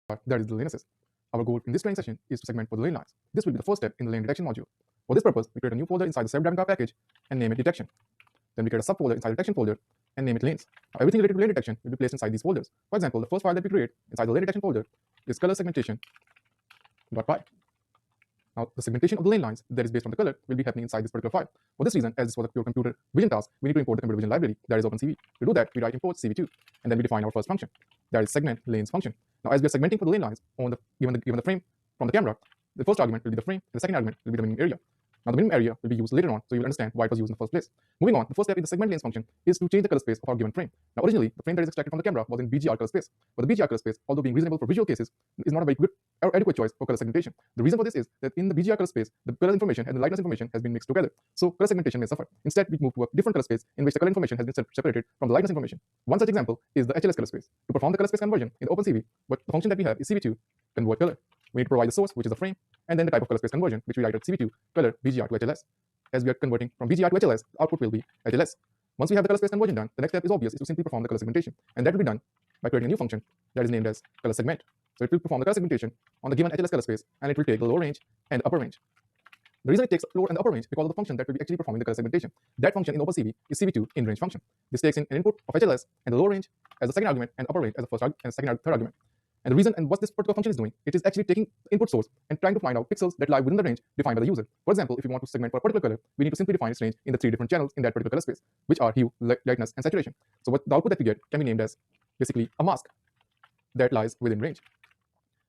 that is the lane assist. Our goal in this training session is to segment for the lane lines. This will be the first step in the lane detection module. For this purpose, we create a new folder inside the self-driving car package and name it detection. Then we create a subfolder inside the detection folder and name it lanes. Now, everything related to lane detection will be placed inside these folders. For example, the first file that we create inside the lane detection folder is color segmentation.py. Now, the segmentation of the lane lines that is based on the color will be happening inside this particular file. For this reason, as this was a pure computer vision task, we need to import the computer vision library that is OpenCV. To do that, we write import CV2, and then we define our first function, that is segment lanes function. Now, as we are segmenting for the lane lines on the given the frame from the camera, the first argument will be the frame, and the second argument will be the minimum area. Now, the minimum area will be used later on, so you will understand why it was used in the first place. Moving on, the first step in the segment lanes function is to change the color space of our given frame. Now, originally, the frame that is extracted from the camera was in BGR color space, but the BGR color space, although being reasonable for visual cases, is not a very good or adequate choice for color segmentation. The reason for this is that in the BGR color space, the color information and the lightness information has been mixed together, so color segmentation may suffer. Instead, we move to a different color space in which the color information has been separated from the lightness information. One such example is the HLS color space. To perform the color space conversion in the OpenCV, but the function that we have is CV2 convert color. We need to provide the source, which is the frame, and then the type of color space conversion, which we write as CV2 color BGR to HLS. As we are converting from BGR to HLS, the output will be HLS. Once we have the color space conversion done, the next step is obvious, is to simply perform the color segmentation, and that will be done by creating a new function that is named as color segment. So it will perform the color segmentation on the given HLS color space, and it will take the lower range and the upper range. The reason it takes lower and the upper range because of the function that will be actually performing the color segmentation. That function in OpenCV is CV2 in range function. This takes in an input of HLS and the lower range as the second argument and upper range as the first and second third argument. And the reason and what this particular function is doing, it is actually taking input source and trying to find out pixels that lie within the range defined by the user. For example, if you want to segment for a particular color, we need to simply define its range in the three different channels in that particular color space, which are hue, lightness, and saturation. So what the output that we get can be named as basically a mask that lies within range.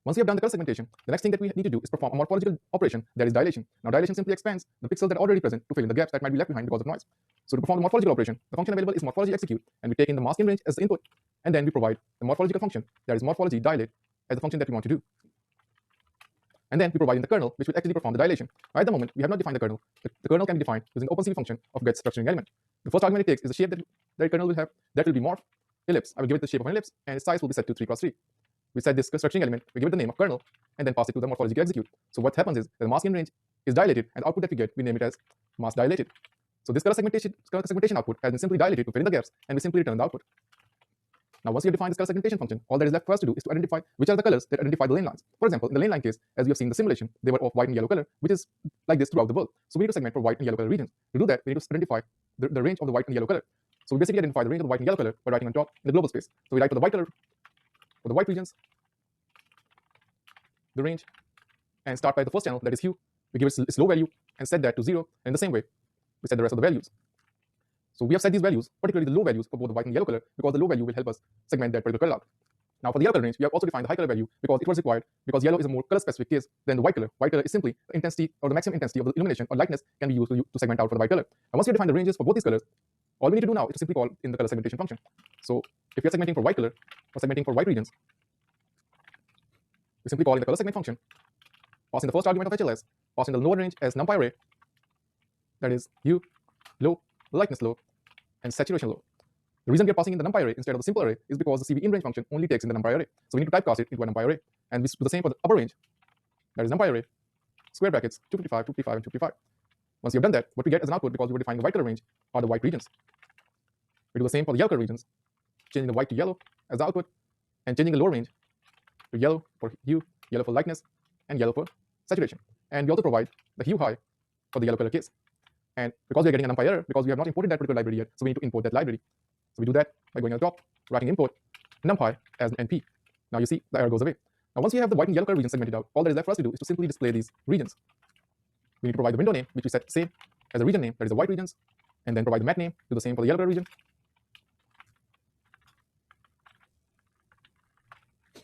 Once we have done the color segmentation, the next thing that we need to do is perform a morphological operation, that is dilation. Now, dilation simply expands the pixels that are already present to fill in the gaps that might be left behind because of noise. So to perform the morphological operation, the function available is morphology execute, and we take in the mask in range as the input, and then we provide the morphological function, that is morphology dilate, as the function that we want to do. And then we provide in the kernel, which will actually perform the dilation. Now, at the moment, we have not defined the kernel. The kernel can be defined using the OpenCV function of get structuring element. The first argument it takes is the shape that the kernel will have. That will be morph ellipse. I will give it the shape of an ellipse, and its size will be set to 3 × 3. We set this structuring element, we give it the name of kernel, and then pass it to the morphological execute. So what happens is the mask in range is dilated, and the output that we get, we name it as mask dilated. So this color segmentation output has been simply dilated to fill in the gaps, and we simply return the output. Now, once we have defined this color segmentation function, all that is left for us to do is to identify which are the colors that identify the lane lines. For example, in the lane line case, as we have seen in the simulation, they were of white and yellow color, which is like this throughout the world. So we need to segment for white and yellow color regions. To do that, we need to identify the range of the white and yellow color. So we basically identify the range of the white and yellow color by writing on top in the global space. So we write for the white color, for the white regions, the range, and start by the first channel, that is hue. We give it its low value and set that to 0. And in the same way, we set the rest of the values. So we have set these values, particularly the low values for both the white and yellow color, because the low value will help us segment that particular color out. Now, for the yellow color range, we have also defined the high color value because it was required, because yellow is a more color specific case than the white color. White color is simply the intensity or the maximum intensity of the illumination or lightness can be used to segment out for the white color. And once we define the ranges for both these colors, all we need to do now is to simply call in the color segmentation function. So if we are segmenting for white color or segmenting for white regions, we simply call in the color segment function, passing the first argument of HLS, passing the lower range as numpy array, that is hue low, lightness low, and saturation low. The reason we are passing in the numpy array instead of the simple array is because the CV in range function only takes in the numpy array. So we need to typecast it into a numpy array. And we do the same for the upper range, that is numpy array, square brackets, 255, 255, and 255. Once you have done that, what we get as an output, because we were defining the white color range, are the white regions. We do the same for the yellow color regions, changing the white to yellow as the output, and changing the lower range to yellow for hue, yellow for lightness, and yellow for saturation. And we also provide the hue high for the yellow color case. And because we are getting a numpy error, because we have not imported that particular library yet, so we need to import that library. So we do that by going on the top, writing import numpy as an np. Now you see the error goes away. Now once we have the white and yellow color regions segmented out, all that is left for us to do is to simply display these regions. We need to provide the window name, which we set same as the region name, that is the white regions, and then provide the map name, do the same for the yellow color region.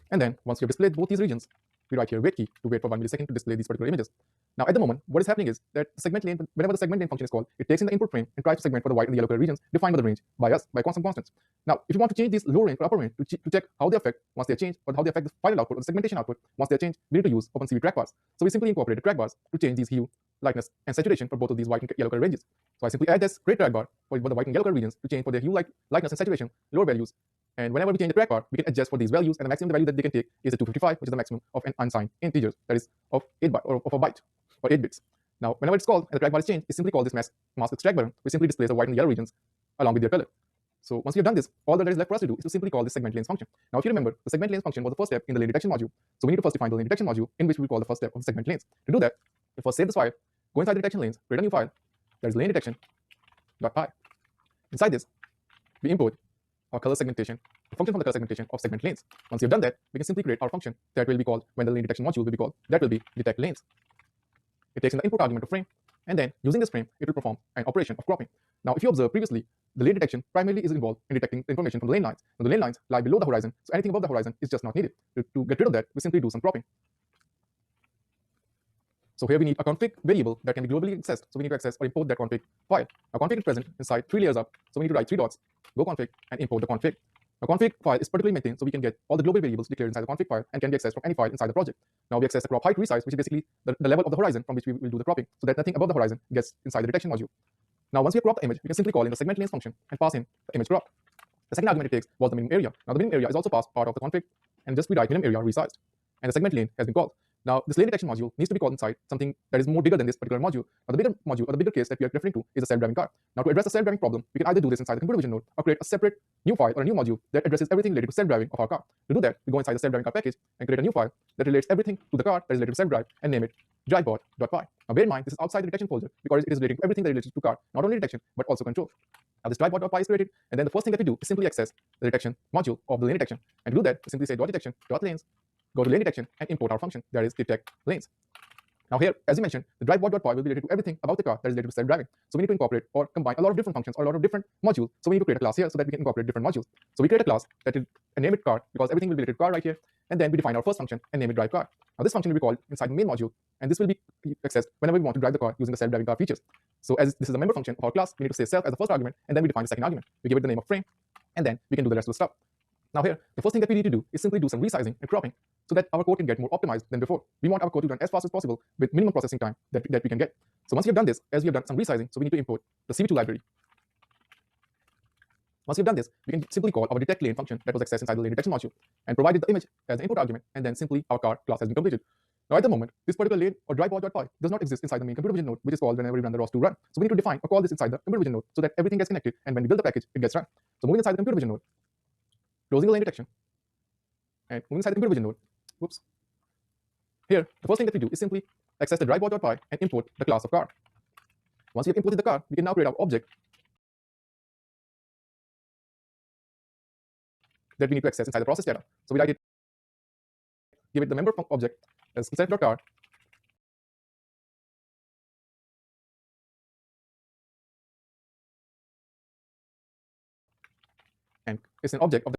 And then once we have displayed both these regions, we write here wait key to wait for 1 millisecond to display these particular images. Now at the moment, what is happening is that the segment lane, whenever the segment lane function is called, it takes in the input frame and tries to segment for the white and the yellow color regions defined by the range by us, by constant constants. Now, if you want to change these low range or upper range to check how they affect once they are changed, or how they affect the final output or the segmentation output once they are changed, we need to use OpenCV trackbars. So we simply incorporate the trackbars to change these hue, lightness, and saturation for both of these white and yellow color ranges. So I simply add this create trackbar for the white and yellow color regions to change for their hue, lightness, and saturation lower values. And whenever we change the trackbar, we can adjust for these values, and the maximum value that they can take is the 255, which is the maximum of an unsigned integer, that is of 8 byte or of a byte or 8 bits. Now, whenever it's called and the trackbar is changed, we simply call this mask extract button, which simply displays the white and yellow regions along with their color. So once we have done this, all that is left for us to do is to simply call this segment lanes function. Now if you remember, the segment lanes function was the first step in the lane detection module. So we need to first define the lane detection module, in which we will call the first step of the segment lanes. To do that, we first save this file, go inside the detection lanes, create a new file, that is lane detection.py. Inside this, we import our color segmentation, the function from the color segmentation of segment lanes. Once we have done that, we can simply create our function that will be called, when the lane detection module will be called, that will be detect lanes. It takes in the input argument of frame, and then using this frame, it will perform an operation of cropping. Now, if you observe previously, the lane detection primarily is involved in detecting the information from the lane lines. Now, the lane lines lie below the horizon, so anything above the horizon is just not needed. To get rid of that, we simply do some cropping. So here we need a config variable that can be globally accessed. So we need to access or import that config file. Now, config is present inside 3 layers up, so we need to write 3 dots, go config, and import the config. Now, config file is particularly maintained so we can get all the global variables declared inside the config file and can be accessed from any file inside the project. Now we access the crop height resize, which is basically the level of the horizon from which we will do the cropping, so that nothing above the horizon gets inside the detection module. Now once we have cropped the image, we can simply call in the segment lanes function and pass in the image crop. The second argument it takes was the minimum area. Now the minimum area is also passed part of the config, and just we write minimum area resized, and the segment lane has been called. Now this lane detection module needs to be called inside something that is more bigger than this particular module. Now the bigger module, or the bigger case that we are referring to, is a self-driving car. Now to address the self-driving problem, we can either do this inside the computer vision node or create a separate new file or a new module that addresses everything related to self-driving of our car. To do that, we go inside the self-driving car package and create a new file that relates everything to the car that is related to self-drive and name it drivebot.py. Now bear in mind, this is outside the detection folder because it is relating to everything that relates to car, not only detection but also control. Now this drivebot.py is created, and then the first thing that we do is simply access the detection module of the lane detection. And to do that, we simply say .detection.lanes, go to lane detection, and import our function, that is detect lanes. Now here, as you mentioned, the drivebot.py will be related to everything about the car that is related to self-driving. So we need to incorporate or combine a lot of different functions or a lot of different modules. So we need to create a class here so that we can incorporate different modules. So we create a class that will name it car because everything will be related to car right here. And then we define our first function and name it drive car. Now this function will be called inside the main module, and this will be accessed whenever we want to drive the car using the self-driving car features. So as this is a member function of our class, we need to say self as the first argument, and then we define the second argument. We give it the name of frame, and then we can do the rest of the stuff. Now here, the first thing that we need to do is simply do some resizing and cropping so that our code can get more optimized than before. We want our code to run as fast as possible with minimum processing time that we can get. So once we have done this, as we have done some resizing, so we need to import the CV2 library. Once we've done this, we can simply call our detect lane function that was accessed inside the lane detection module and provided the image as the input argument, and then simply our car class has been completed. Now at the moment, this particular lane or drivebot.py does not exist inside the main computer vision node, which is called whenever we run the ROS2 run. So we need to define or call this inside the computer vision node so that everything gets connected, and when we build the package, it gets run. So moving inside the computer vision node, closing the lane detection, and moving inside the computer vision node, whoops. Here, the first thing that we do is simply access the drivebot.py and import the class of car. Once we have imported the car, we can now create our object that we need to access inside the process data. So we write it, give it the member object as self.car, and it's an object of the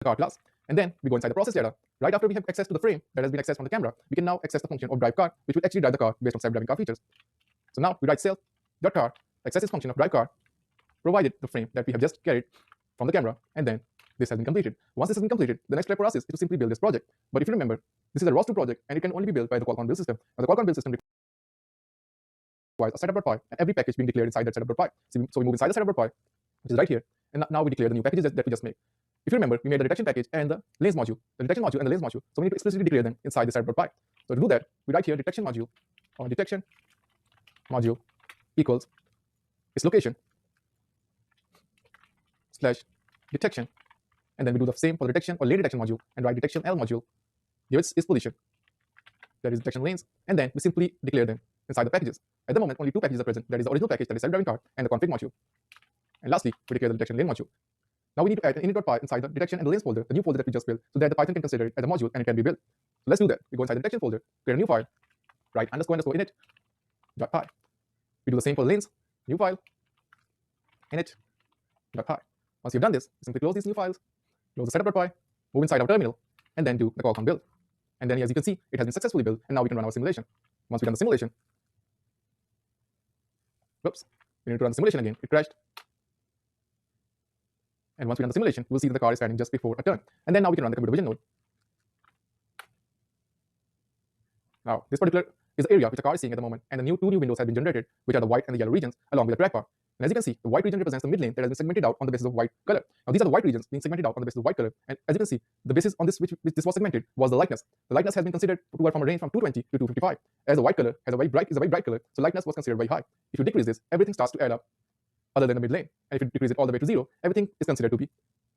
car class. And then we go inside the process data. Right after we have access to the frame that has been accessed from the camera, we can now access the function of drive car, which will actually drive the car based on self-driving car features. So now we write self.car, access this function of drive car, provided the frame that we have just carried from the camera, and then this has been completed. Once this has been completed, the next step for us is to simply build this project. But if you remember, this is a ROS2 project, and it can only be built by the Qualcomm build system. Now the Qualcomm build system requires a setup.py, and every package being declared inside that setup.py. So we move inside the setup.py, which is right here, and now we declare the new packages that we just made. If you remember, we made the detection package and the lanes module, the detection module and the lanes module. So we need to explicitly declare them inside the setup.py. So to do that, we write here detection module, or detection module equals its location / detection, and then we do the same for the detection or lane detection module and write detection L module, give its position, that is detection lanes, and then we simply declare them inside the packages. At the moment, only 2 packages are present. That is the original package, that is self-driving car, and the config module. And lastly, we declare the detection lane module. Now we need to add an init.py inside the detection and the lanes folder, the new folder that we just built, so that the Python can consider it as a module and it can be built. So let's do that. We go inside the detection folder, create a new file, write __init.py. We do the same for the lanes, new file, init.py. Once you've done this, simply close these new files, close the setup.py, move inside our terminal, and then do the Qualcomm build. And then as you can see, it has been successfully built, and now we can run our simulation. Once we've done the simulation, whoops, we need to run the simulation again. It crashed. And once we run the simulation, we'll see that the car is standing just before a turn. And then now we can run the computer vision node. Now, this particular is the area which the car is seeing at the moment, and the two new windows have been generated, which are the white and the yellow regions, along with the track bar. And as you can see, the white region represents the mid lane that has been segmented out on the basis of white color. Now, these are the white regions being segmented out on the basis of white color. And as you can see, the basis on which this was segmented was the lightness. The lightness has been considered to go from a range from 220 to 255. As the white color is a very bright color, so lightness was considered very high. If you decrease this, everything starts to add up other than the mid lane. And if you decrease it all the way to 0, everything is considered to be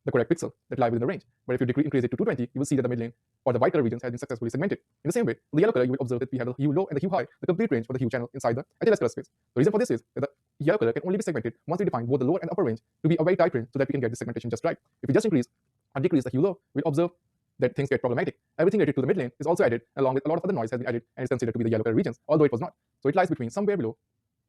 the correct pixel that lie within the range. But if you increase it to 220, you will see that the mid lane or the white color regions have been successfully segmented. In the same way, in the yellow color, you will observe that we have the hue low and the hue high, the complete range for the hue channel inside the HLS color space. The reason for this is that the yellow color can only be segmented once we define both the lower and upper range to be a very tight range so that we can get the segmentation just right. If we just increase or decrease the hue low, we'll observe that things get problematic. Everything related to the mid lane is also added, along with a lot of other noise has been added and is considered to be the yellow color regions, although it was not. So it lies between somewhere below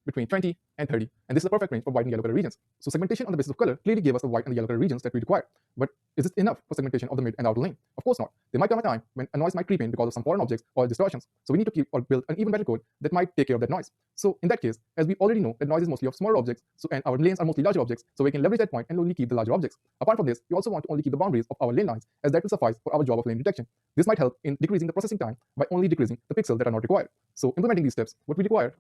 between 20 and 30, and this is the perfect range for white and yellow color regions. So segmentation on the basis of color clearly gave us the white and the yellow color regions that we require. But is it enough for segmentation of the mid and outer lane? Of course not. There might come a time when a noise might creep in because of some foreign objects or distortions. So we need to keep or build an even better code that might take care of that noise. So in that case, as we already know that noise is mostly of smaller objects, and our lanes are mostly larger objects, so we can leverage that point and only keep the larger objects. Apart from this, we also want to only keep the boundaries of our lane lines, as that will suffice for our job of lane detection. This might help in decreasing the processing time by only decreasing the pixels that are not required. So implementing these steps, what we require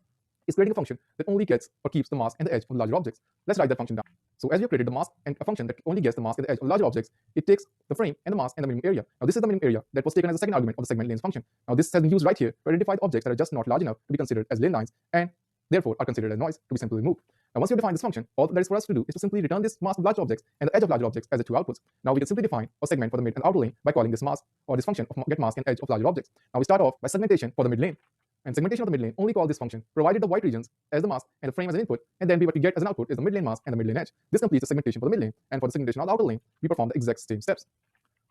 is creating a function that only gets or keeps the mask and the edge of the larger objects. Let's write that function down. So as we have created the mask and a function that only gets the mask and the edge of larger objects, it takes the frame and the mask and the minimum area. Now this is the minimum area that was taken as the second argument of the segment lanes function. Now this has been used right here to identify the objects that are just not large enough to be considered as lane lines and therefore are considered as noise to be simply removed. Now once we define this function, all that is for us to do is to simply return this mask of large objects and the edge of larger objects as the two outputs. Now we can simply define a segment for the mid and outer lane by calling this mask or this function of get mask and edge of larger objects. Now we start off by segmentation for the mid lane. And segmentation of the mid lane only call this function provided the white regions as the mask and the frame as an input, and then what we get as an output is the mid lane mask and the mid lane edge. This completes the segmentation for the mid lane, and for the segmentation of the outer lane, we perform the exact same steps.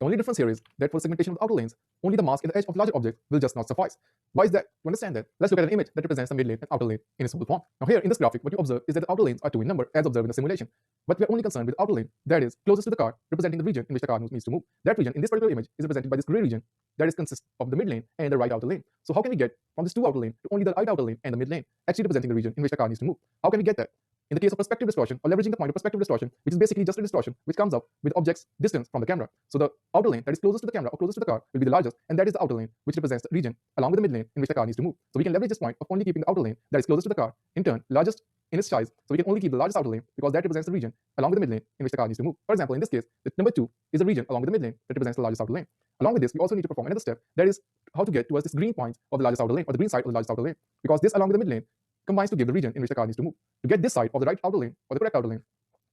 The only difference here is that for the segmentation of the outer lanes, only the mask and the edge of larger objects will just not suffice. Why is that? To understand that, let's look at an image that represents the mid lane and outer lane in its whole form. Now here in this graphic, what you observe is that the outer lanes are 2 in number as observed in the simulation. But we are only concerned with the outer lane, that is, closest to the card, representing the region in which the card needs to move. That region in this particular image is represented by this gray region that is consists of the mid lane and the right outer lane. So how can we get from this 2 outer lane to only the right outer lane and the mid lane, actually representing the region in which the card needs to move? How can we get that? In the case of perspective distortion, or leveraging the point of perspective distortion, which is basically just a distortion which comes up with objects distance from the camera. So the outer lane that is closest to the camera or closest to the car will be the largest, and that is the outer lane, which represents the region along with the mid lane in which the car needs to move. So we can leverage this point of only keeping the outer lane that is closest to the car, in turn largest in its size. So we can only keep the largest outer lane because that represents the region along with the mid lane in which the car needs to move. For example, in this case, the number 2 is the region along with the mid lane that represents the largest outer lane. Along with this, we also need to perform another step, that is how to get towards this green point of the largest outer lane, or the green side of the largest outer lane, because this along with the mid lane combines to give the region in which the car needs to move. To get this side of the right outer lane, or the correct outer lane,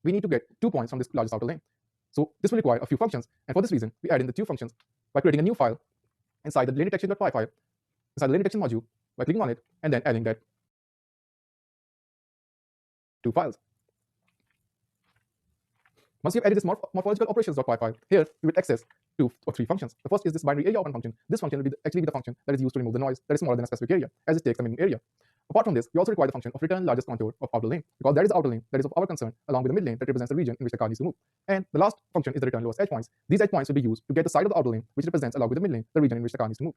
we need to get 2 points from this largest outer lane. So this will require a few functions, and for this reason, we add in the 2 functions by creating a new file inside the lane detection.py file, inside the lane detection module, by clicking on it, and then adding that 2 files. Once you've added this morphological operations.py file, here we will access 2 or 3 functions. The first is this binary area open function. This function will actually be the function that is used to remove the noise that is smaller than a specific area, as it takes the minimum area. Apart from this, we also require the function of return largest contour of outer lane, because that is the outer lane that is of our concern, along with the mid lane that represents the region in which the car needs to move. And the last function is the return lowest edge points. These edge points will be used to get the side of the outer lane, which represents, along with the mid lane, the region in which the car needs to move.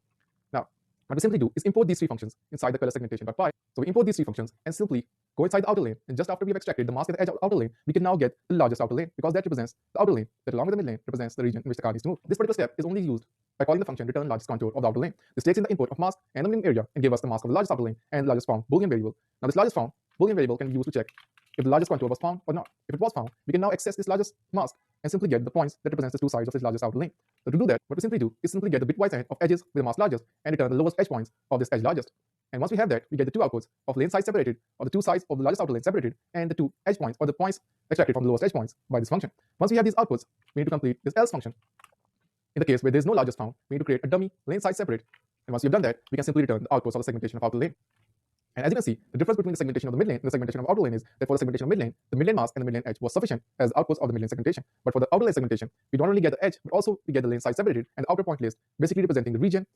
Now, what we simply do is import these 3 functions inside the color segmentation.py. So we import these 3 functions and simply go inside the outer lane, and just after we have extracted the mask and the edge of the outer lane, we can now get the largest outer lane, because that represents the outer lane that along with the mid lane represents the region in which the car needs to move. This particular step is only used by calling the function return largest contour of the outer lane. This takes in the input of mask and the minimum area and gives us the mask of the largest outer lane and the largest found Boolean variable. Now this largest found Boolean variable can be used to check if the largest contour was found or not. If it was found, we can now access this largest mask and simply get the points that represents the 2 sides of this largest outer lane. So to do that, what we simply do is simply get the bitwise end of edges with the mask largest and return the lowest edge points of this edge largest. And once we have that, we get the 2 outputs of lane size separated, or the 2 sides of the largest outer lane separated, and the 2 edge points, or the points extracted from the lowest edge points by this function. Once we have these outputs, we need to complete this else function. In the case where there is no largest found, we need to create a dummy lane size separate. And once we have done that, we can simply return the outputs of the segmentation of outer lane. And as you can see, the difference between the segmentation of the mid lane and the segmentation of outer lane is that for the segmentation of mid lane, the mid lane mask and the mid lane edge was sufficient as outputs of the mid lane segmentation. But for the outer lane segmentation, we don't only get the edge, but also we get the lane size separated and the outer point list, basically representing the region,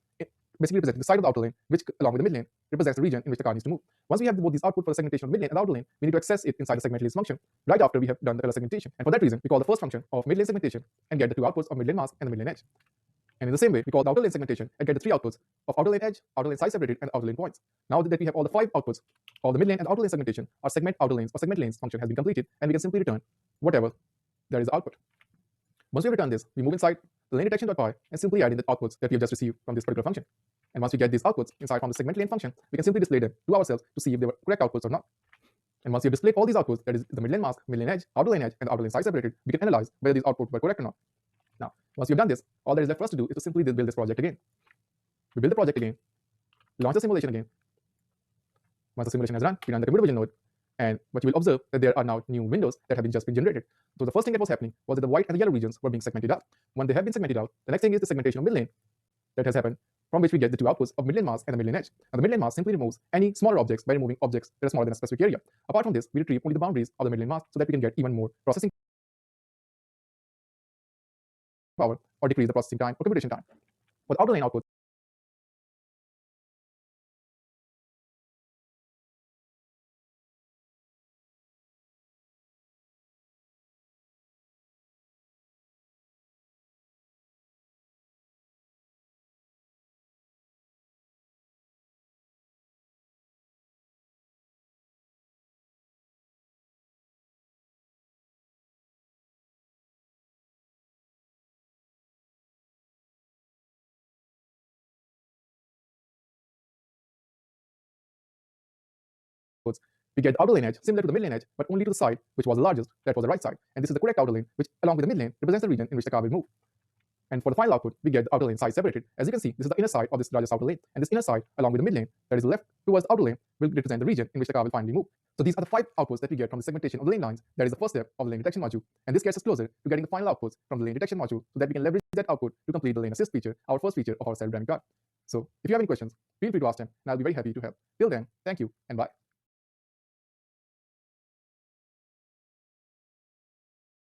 basically representing the side of the outer lane, which along with the mid lane represents the region in which the car needs to move. Once we have both these outputs for the segmentation of mid lane and outer lane, we need to access it inside the segment list function right after we have done the color segmentation. And for that reason, we call the first function of mid lane segmentation and get the 2 outputs of mid lane mask and the mid lane edge. And in the same way, we call the outer lane segmentation and get the 3 outputs of outer lane edge, outer lane size separated, and outer lane points. Now that we have all the 5 outputs of the mid lane and outer lane segmentation, our segment outer lanes or segment lanes function has been completed, and we can simply return whatever there is the output. Once we return this, we move inside the lane detection.py and simply add in the outputs that we have just received from this particular function. And once we get these outputs inside from the segment lane function, we can simply display them to ourselves to see if they were correct outputs or not. And once we have displayed all these outputs, that is the mid lane mask, mid lane edge, and outer lane size separated, we can analyze whether these outputs were correct or not. Now, once we've done this, all that is left for us to do is to simply build this project again. We build the project again, launch the simulation again. Once the simulation is run, we run the computer vision node, And what you will observe that there are now new windows that have just been generated. So the first thing that was happening was that the white and the yellow regions were being segmented out. When they have been segmented out, the next thing is the segmentation of midlane that has happened, from which we get the two outputs of midlane mask and the midlane edge. Now the midlane mask simply removes any smaller objects by removing objects that are smaller than a specific area. Apart from this, we retrieve only the boundaries of the midlane mask so that we can get even more processing power or decrease the processing time or computation time. For the outer lane output, we get the outer lane edge similar to the midlane edge, but only to the side which was the largest, that was the right side. And this is the correct outer lane, which along with the midlane represents the region in which the car will move. And for the final output, we get the outer lane side separated. As you can see, this is the inner side of this largest outer lane, and this inner side, along with the midlane, that is left towards the outer lane, will represent the region in which the car will finally move. So these are the 5 outputs that we get from the segmentation of the lane lines. That is the first step of the lane detection module, and this gets us closer to getting the final outputs from the lane detection module, so that we can leverage that output to complete the lane assist feature, our first feature of our self-driving car. So if you have any questions, feel free to ask them, and I'll be very happy to help. Till then, thank you and bye.